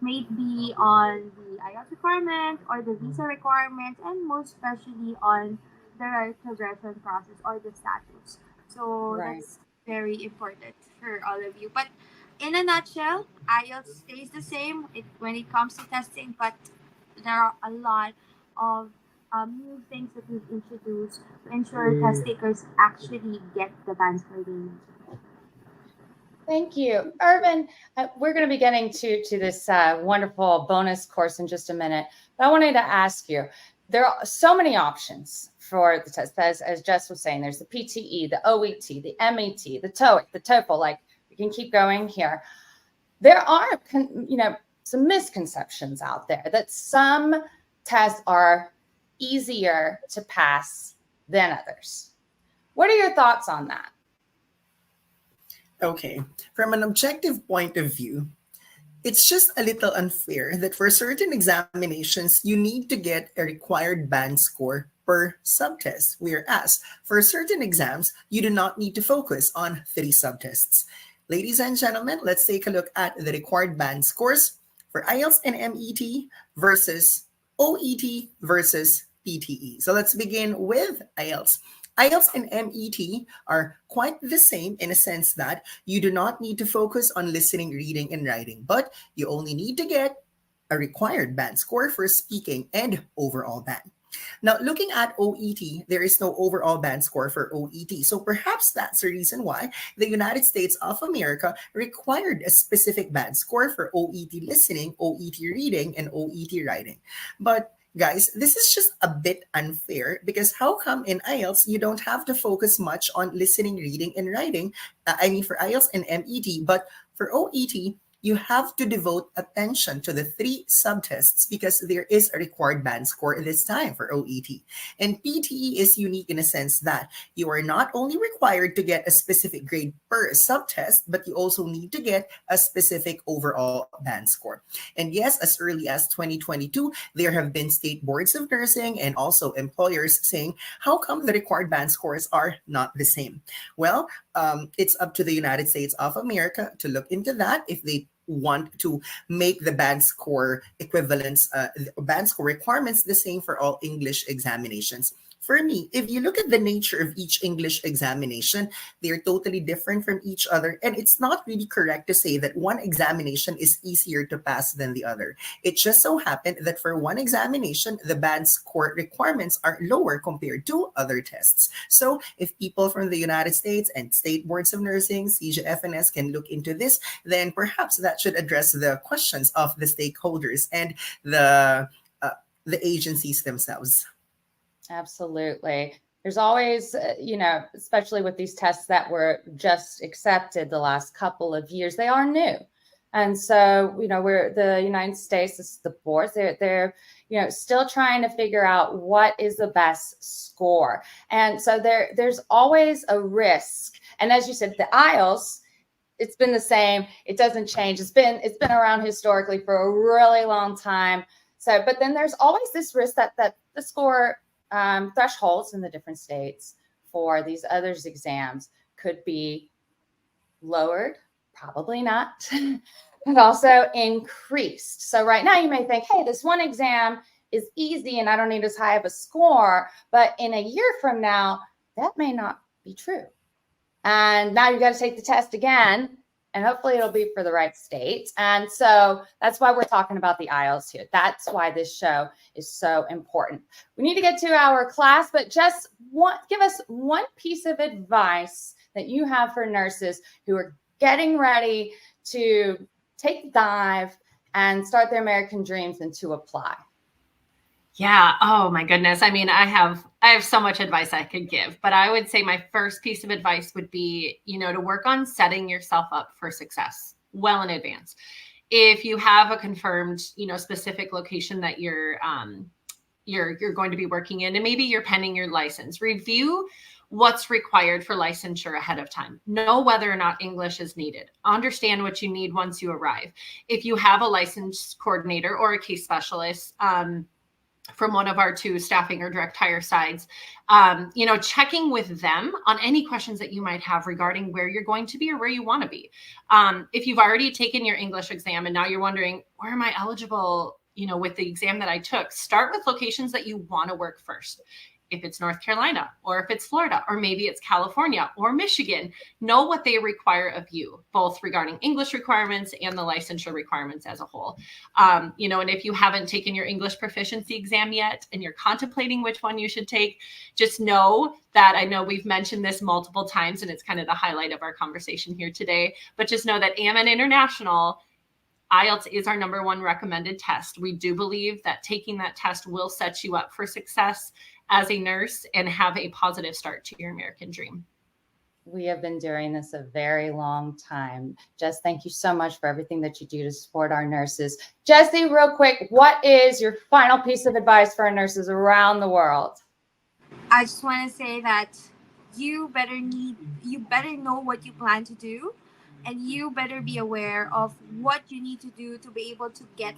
[SPEAKER 3] maybe on the IELTS requirement or the visa requirements, and most especially on the right progression process or the status. So
[SPEAKER 1] Right.
[SPEAKER 3] that's very important for all of you. But in a nutshell, IELTS stays the same when it comes to testing, but there are a lot of new things that we've introduced to ensure test takers actually get the answer they need.
[SPEAKER 1] Thank you, Irvin. We're going to be getting to this wonderful bonus course in just a minute, but I wanted to ask you. There are so many options for the test, as Jess was saying. There's the PTE, the OET, the MET, the TOEIC, the TOEFL. Like we can keep going here. There are, some misconceptions out there that some tests are easier to pass than others. What are your thoughts on that?
[SPEAKER 2] Okay, from an objective point of view, it's just a little unfair that for certain examinations, you need to get a required band score per subtest, whereas for certain exams, you do not need to focus on 3 subtests. Ladies and gentlemen, let's take a look at the required band scores for IELTS and MET versus OET versus PTE. So let's begin with IELTS. IELTS and MET are quite the same in a sense that you do not need to focus on listening, reading, and writing, but you only need to get a required band score for speaking and overall band. Now, looking at OET, there is no overall band score for OET. So perhaps that's the reason why the United States of America required a specific band score for OET listening, OET reading, and OET writing. But guys, this is just a bit unfair because how come in IELTS you don't have to focus much on listening, reading, and writing? For IELTS and MET, but for OET, you have to devote attention to the 3 subtests because there is a required band score this time for OET. And PTE is unique in a sense that you are not only required to get a specific grade per subtest, but you also need to get a specific overall band score. And yes, as early as 2022, there have been state boards of nursing and also employers saying, how come the required band scores are not the same? Well, it's up to the United States of America to look into that if they want to make the band score equivalents, band score requirements the same for all English examinations. For me, if you look at the nature of each English examination, they're totally different from each other. And it's not really correct to say that one examination is easier to pass than the other. It just so happened that for one examination, the band score requirements are lower compared to other tests. So if people from the United States and state boards of nursing, CJFNS can look into this, then perhaps that should address the questions of the stakeholders and the agencies themselves.
[SPEAKER 1] Absolutely. There's always, especially with these tests that were just accepted the last couple of years, they are new. And so, we're the United States, this is the boards, they're still trying to figure out what is the best score. And so there's always a risk. And as you said, the IELTS, it's been the same. It doesn't change. It's been around historically for a really long time. So, but then there's always this risk that the score thresholds in the different states for these others exams could be lowered, probably not, but also increased. So right now you may think, hey, this one exam is easy and I don't need as high of a score, but in a year from now, that may not be true. And now you got to take the test again, and hopefully it'll be for the right state. And so that's why we're talking about the IELTS here. That's why this show is so important. We need to get to our class, but just give us one piece of advice that you have for nurses who are getting ready to take the dive and start their American dreams and to apply?
[SPEAKER 4] Yeah. Oh my goodness. I mean, I have so much advice I could give, but I would say my first piece of advice would be, to work on setting yourself up for success well in advance. If you have a confirmed, specific location that you're going to be working in, and maybe you're pending your license, review what's required for licensure ahead of time. Know whether or not English is needed. Understand what you need once you arrive. If you have a licensed coordinator or a case specialist, from one of our 2 staffing or direct hire sides, checking with them on any questions that you might have regarding where you're going to be or where you want to be. If you've already taken your English exam and now you're wondering, where am I eligible, with the exam that I took, start with locations that you want to work first. If it's North Carolina, or if it's Florida, or maybe it's California or Michigan, know what they require of you, both regarding English requirements and the licensure requirements as a whole. And if you haven't taken your English proficiency exam yet and you're contemplating which one you should take, just know that, I know we've mentioned this multiple times and it's kind of the highlight of our conversation here today, but just know that AMN International, IELTS is our number 1 recommended test. We do believe that taking that test will set you up for success as a nurse and have a positive start to your American dream.
[SPEAKER 1] We have been doing this a very long time. Jess, thank you so much for everything that you do to support our nurses. Jessie, real quick, what is your final piece of advice for our nurses around the world?
[SPEAKER 3] I just want to say that you better know what you plan to do, and you better be aware of what you need to do to be able to get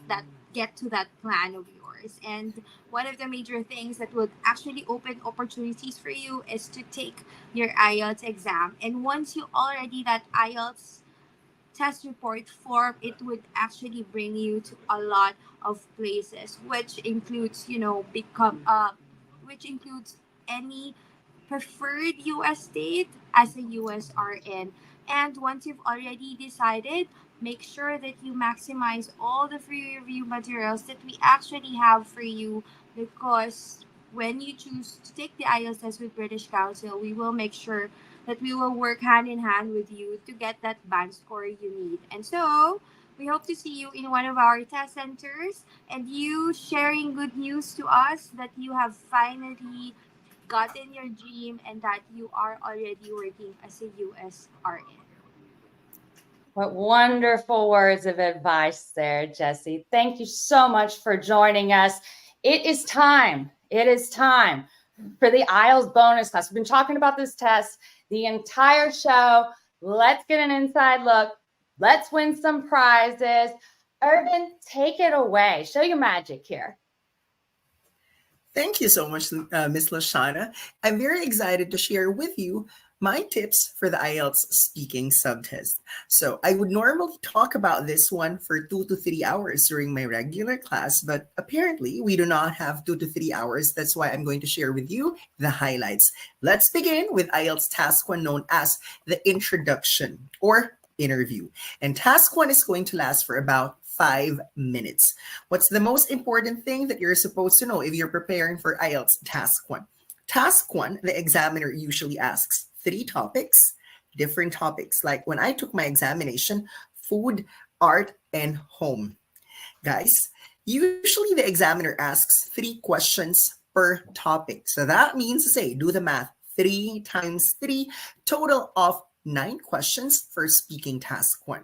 [SPEAKER 3] to that plan of yours. And one of the major things that would actually open opportunities for you is to take your IELTS exam. And once you already that IELTS test report form, it would actually bring you to a lot of places, which includes, which includes any preferred US state as a US RN. And once you've already decided, make sure that you maximize all the free review materials that we actually have for you, because when you choose to take the IELTS test with British Council, we will make sure that we will work hand in hand with you to get that band score you need. And so we hope to see you in one of our test centers, and you sharing good news to us that you have finally gotten your dream and that you are already working as a US RN.
[SPEAKER 1] What wonderful words of advice there, Jessie. Thank you so much for joining us. It is time. It is time for the IELTS bonus class. We've been talking about this test the entire show. Let's get an inside look. Let's win some prizes. Irvin, take it away. Show your magic here.
[SPEAKER 2] Thank you so much, Miss Lashana. I'm very excited to share with you my tips for the IELTS speaking subtest. So I would normally talk about this one for 2 to 3 hours during my regular class, but apparently we do not have 2 to 3 hours. That's why I'm going to share with you the highlights. Let's begin with IELTS Task 1, known as the introduction or interview. And Task 1 is going to last for about 5 minutes. What's the most important thing that you're supposed to know if you're preparing for IELTS Task 1? Task 1, the examiner usually asks 3 topics, different topics. Like when I took my examination, food, art, and home. Guys, usually the examiner asks 3 questions per topic. So that means to say, do the math, 3 times 3, total of 9 questions for speaking Task 1.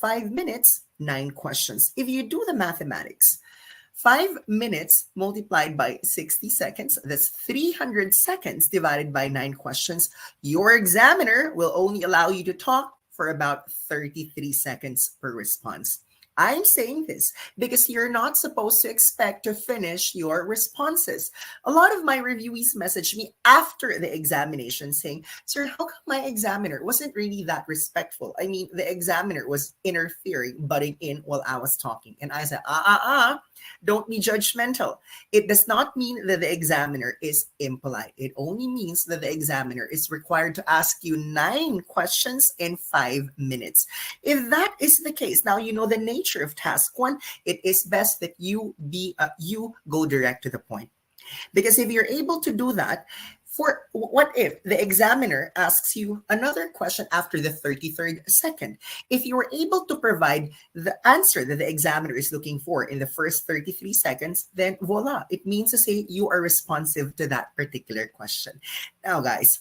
[SPEAKER 2] 5 minutes, 9 questions. If you do the mathematics, 5 minutes multiplied by 60 seconds, that's 300 seconds divided by 9 questions. Your examiner will only allow you to talk for about 33 seconds per response. I'm saying this because you're not supposed to expect to finish your responses. A lot of my reviewees message me after the examination saying, "Sir, how come my examiner wasn't really that respectful? I mean, the examiner was interfering, butting in while I was talking." And I said, don't be judgmental. It does not mean that the examiner is impolite. It only means that the examiner is required to ask you 9 questions in 5 minutes. If that is the case, now you know the nature of Task 1, it is best that you go direct to the point. Because if you're able to do that, For what if the examiner asks you another question after the 33rd second? If you were able to provide the answer that the examiner is looking for in the first 33 seconds, then voila, it means to say you are responsive to that particular question. Now, guys,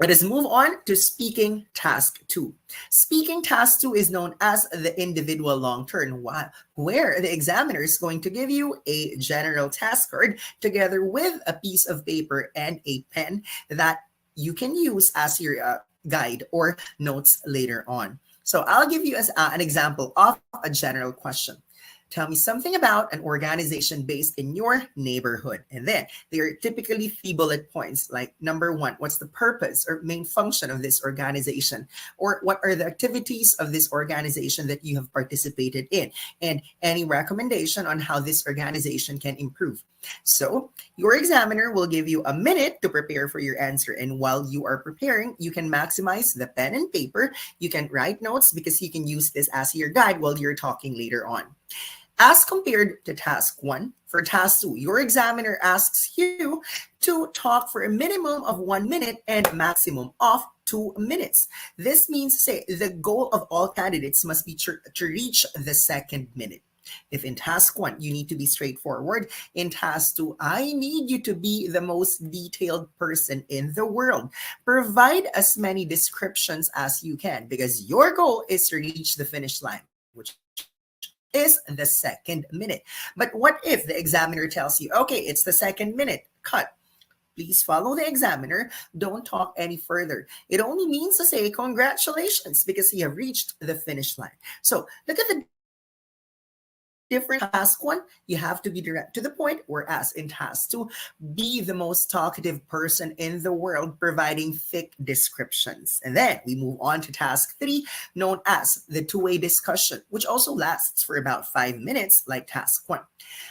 [SPEAKER 2] let us move on to speaking task 2. Speaking task 2 is known as the individual long term, where the examiner is going to give you a general task card together with a piece of paper and a pen that you can use as your guide or notes later on. So I'll give you as an example of a general question. Tell me something about an organization based in your neighborhood. And then there are typically 3 bullet points, like number 1, what's the purpose or main function of this organization? Or what are the activities of this organization that you have participated in? And any recommendation on how this organization can improve. So your examiner will give you a minute to prepare for your answer. And while you are preparing, you can maximize the pen and paper. You can write notes because you can use this as your guide while you're talking later on. As compared to task 1, for task 2, your examiner asks you to talk for a minimum of 1 minute and maximum of 2 minutes. This means, say, the goal of all candidates must be to reach the second minute. If in task 1, you need to be straightforward, in task 2, I need you to be the most detailed person in the world. Provide as many descriptions as you can because your goal is to reach the finish line, which is the second minute. But what if the examiner tells you, okay, it's the second minute, cut. Please follow the examiner. Don't talk any further. It only means to say congratulations because you have reached the finish line. So look at the different. Task 1, you have to be direct to the point, whereas in task 2, be the most talkative person in the world, providing thick descriptions. And then we move on to task 3, known as the two-way discussion, which also lasts for about 5 minutes, like task 1.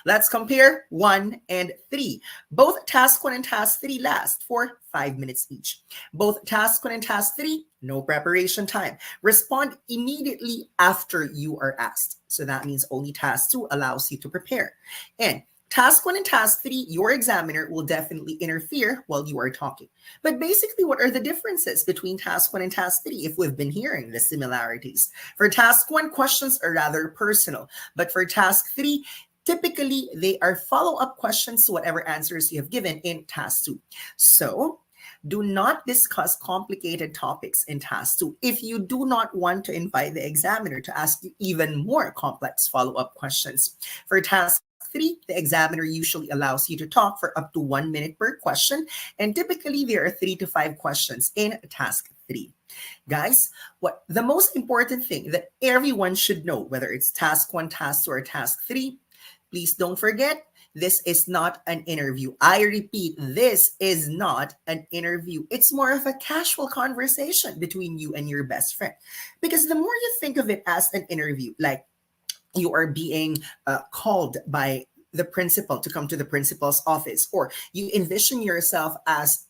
[SPEAKER 2] Let's compare 1 and 3. Both task 1 and task 3 last for 5 minutes each. Both task 1 and task 3, no preparation time. Respond immediately after you are asked. So that means only task 2 allows you to prepare. And task 1 and task 3, your examiner will definitely interfere while you are talking. But basically, what are the differences between task 1 and task 3 if we've been hearing the similarities? For task 1, questions are rather personal. But for task 3, typically, they are follow-up questions to whatever answers you have given in task 2. So do not discuss complicated topics in task 2 if you do not want to invite the examiner to ask you even more complex follow-up questions. For task 3, the examiner usually allows you to talk for up to 1 minute per question, and typically there are 3 to 5 questions in task 3. Guys, what the most important thing that everyone should know, whether it's task 1, task 2, or task 3, please don't forget, this is not an interview. I repeat, this is not an interview. It's more of a casual conversation between you and your best friend. Because the more you think of it as an interview, like you are being called by the principal to come to the principal's office, or you envision yourself as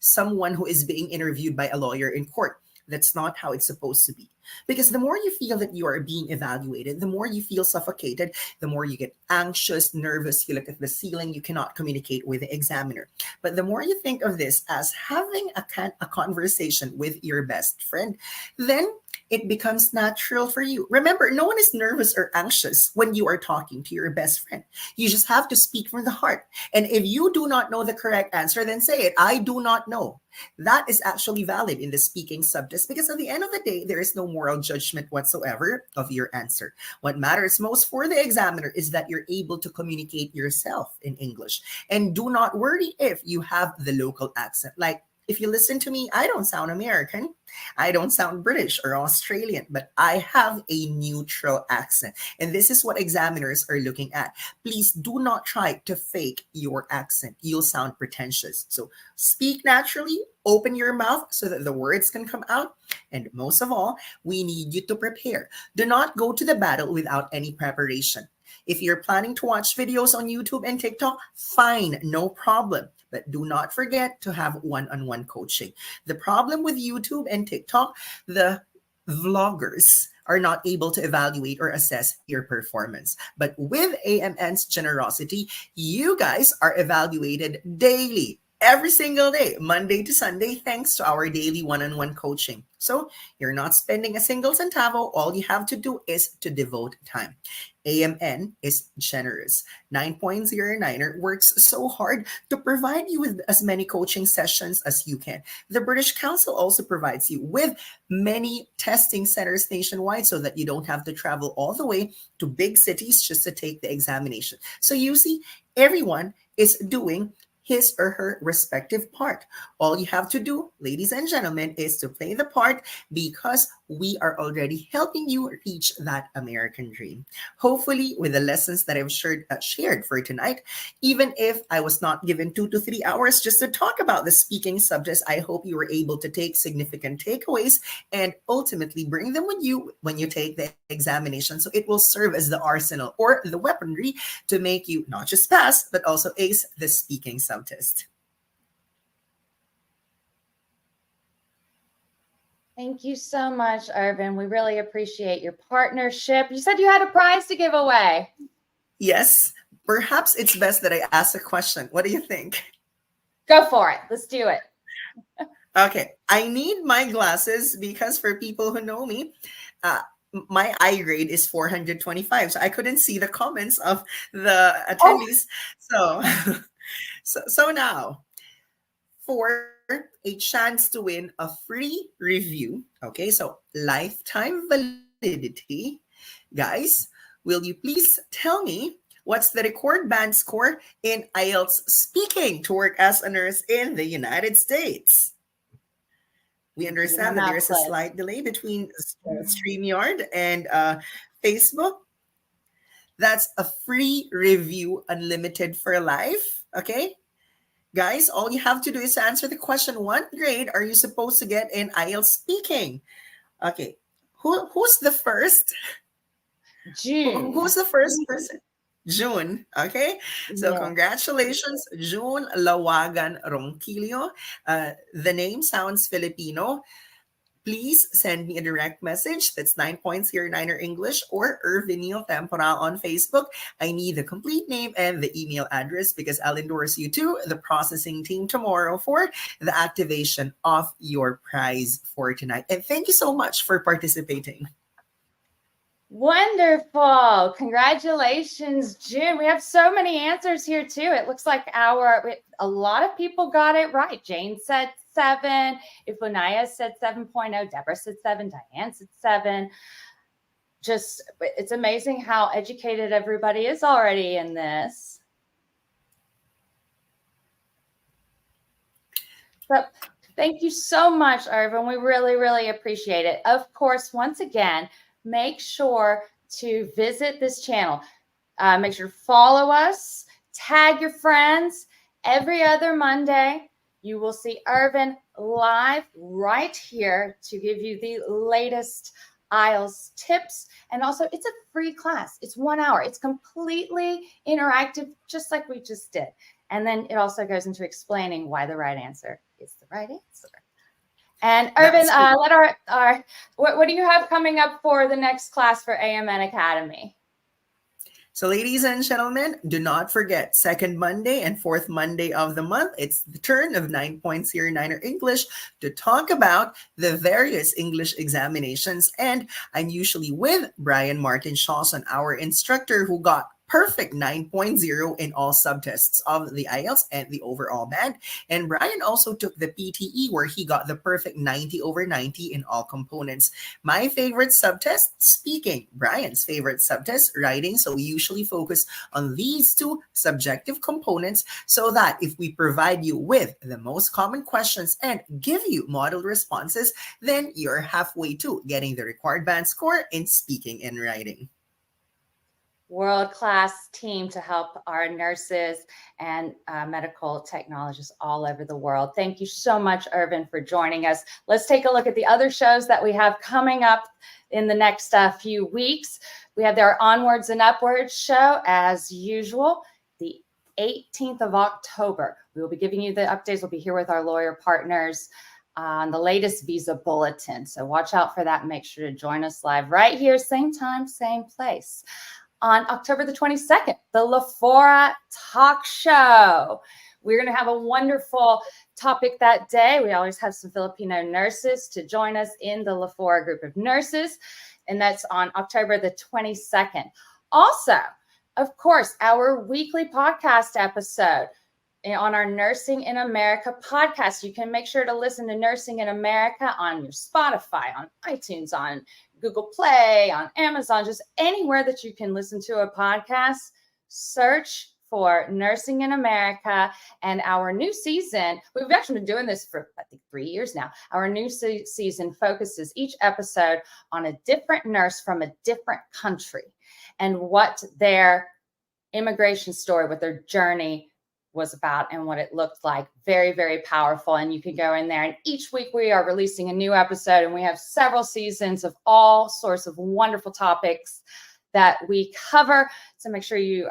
[SPEAKER 2] someone who is being interviewed by a lawyer in court. That's not how it's supposed to be. Because the more you feel that you are being evaluated, the more you feel suffocated, the more you get anxious, nervous, you look at the ceiling, you cannot communicate with the examiner. But the more you think of this as having a conversation with your best friend, then it becomes natural for you. Remember, no one is nervous or anxious when you are talking to your best friend. You just have to speak from the heart. And if you do not know the correct answer, then say it. I do not know. That is actually valid in the speaking subjects because at the end of the day, there is no moral judgment whatsoever of your answer. What matters most for the examiner is that you're able to communicate yourself in English. And do not worry if you have the local accent. Like, if you listen to me, I don't sound American. I don't sound British or Australian, but I have a neutral accent. And this is what examiners are looking at. Please do not try to fake your accent. You'll sound pretentious. So speak naturally, open your mouth so that the words can come out. And most of all, we need you to prepare. Do not go to the battle without any preparation. If you're planning to watch videos on YouTube and TikTok, fine, no problem. But do not forget to have one-on-one coaching. The problem with YouTube and TikTok, the vloggers are not able to evaluate or assess your performance. But with AMN's generosity, you guys are evaluated daily. every single day, Monday to Sunday, thanks to our daily one-on-one coaching. So you're not spending a single centavo. All you have to do is to devote time. AMN is generous. 9.09er works so hard to provide you with as many coaching sessions as you can. The British Council also provides you with many testing centers nationwide so that you don't have to travel all the way to big cities just to take the examination. So you see, everyone is doing his or her respective part. All you have to do, ladies and gentlemen, is to play the part because we are already helping you reach that American dream. Hopefully, with the lessons that I've shared for tonight, even if I was not given 2 to 3 hours just to talk about the speaking subjects, I hope you were able to take significant takeaways and ultimately bring them with you when you take the examination. So it will serve as the arsenal or the weaponry to make you not just pass, but also ace the speaking subtest.
[SPEAKER 1] Thank you so much, Irvin. We really appreciate your partnership. You said you had a prize to give away.
[SPEAKER 2] Yes, perhaps it's best that I ask a question. What do you think?
[SPEAKER 1] Go for it. Let's do it.
[SPEAKER 2] Okay, I need my glasses because for people who know me, my eye grade is 425. So I couldn't see the comments of the attendees. So now, for a chance to win a free review, okay, so lifetime validity, guys, will you please tell me what's the record band score in IELTS speaking to work as a nurse in the United States? We understand that there's a slight delay between StreamYard and Facebook. That's a free review, unlimited for life. Okay, guys, all you have to do is answer the question: what grade are you supposed to get in IELTS speaking? Okay, who's the first?
[SPEAKER 1] June.
[SPEAKER 2] Who's the first person? June. Okay, so
[SPEAKER 1] Yeah.
[SPEAKER 2] Congratulations, June Lawagan Ronquillo. The name sounds Filipino. Please send me a direct message. That's 9.09er English or Irvinio Temporal on Facebook. I need the complete name and the email address because I'll endorse you to the processing team tomorrow for the activation of your prize for tonight. And thank you so much for participating.
[SPEAKER 1] Wonderful. Congratulations, June. We have so many answers here too. It looks like a lot of people got it right. Jane said 7. Ifunaya said 7.0. Deborah said 7. Diane said 7. Just, it's amazing how educated everybody is already in this. But thank you so much, Irvin. We really, really appreciate it. Of course, once again, make sure to visit this channel. Make sure to follow us, tag your friends. Every other Monday, you will see Irvin live right here to give you the latest IELTS tips. And also, it's a free class. It's 1 hour. It's completely interactive, just like we just did. And then it also goes into explaining why the right answer is the right answer. And Irvin, let what do you have coming up for the next class for AMN Academy?
[SPEAKER 2] So ladies and gentlemen, do not forget, second Monday and fourth Monday of the month, it's the turn of 9.09er English to talk about the various English examinations. And I'm usually with Brian Martin Shawson, our instructor who got perfect 9.0 in all subtests of the IELTS and the overall band. And Brian also took the PTE where he got the perfect 90 over 90 in all components. My favorite subtest, speaking. Brian's favorite subtest, writing. So we usually focus on these two subjective components so that if we provide you with the most common questions and give you model responses, then you're halfway to getting the required band score in speaking and writing.
[SPEAKER 1] World-class team to help our nurses and medical technologists all over the world. Thank you so much, Irvin, for joining us. Let's take a look at the other shows that we have coming up in the next few weeks. We have our Onwards and Upwards show, as usual, the 18th of October. We will be giving you the updates. We'll be here with our lawyer partners on the latest visa bulletin. So watch out for that. Make sure to join us live right here, same time, same place. On October the 22nd, the LaFora Talk Show. We're going to have a wonderful topic that day. We always have some Filipino nurses to join us in the LaFora group of nurses, and that's on October the 22nd. Also, of course, our weekly podcast episode on our Nursing in America podcast. You can make sure to listen to Nursing in America on your Spotify, on iTunes, on Google Play, on Amazon, just anywhere that you can listen to a podcast. Search for Nursing in America, and our new season, we've actually been doing this for, I think, 3 years now. Our new season focuses each episode on a different nurse from a different country and what their immigration story, what their journey was about and what it looked like. Very, very powerful. And you can go in there, and each week we are releasing a new episode, and we have several seasons of all sorts of wonderful topics that we cover. So make sure you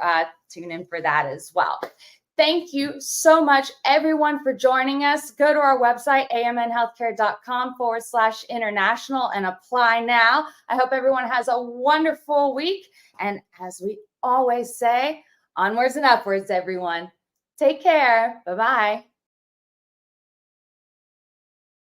[SPEAKER 1] tune in for that as well. Thank you so much, everyone, for joining us. Go to our website, amnhealthcare.com/international, and apply now. I hope everyone has a wonderful week. And as we always say, onwards and upwards, everyone. Take care. Bye-bye.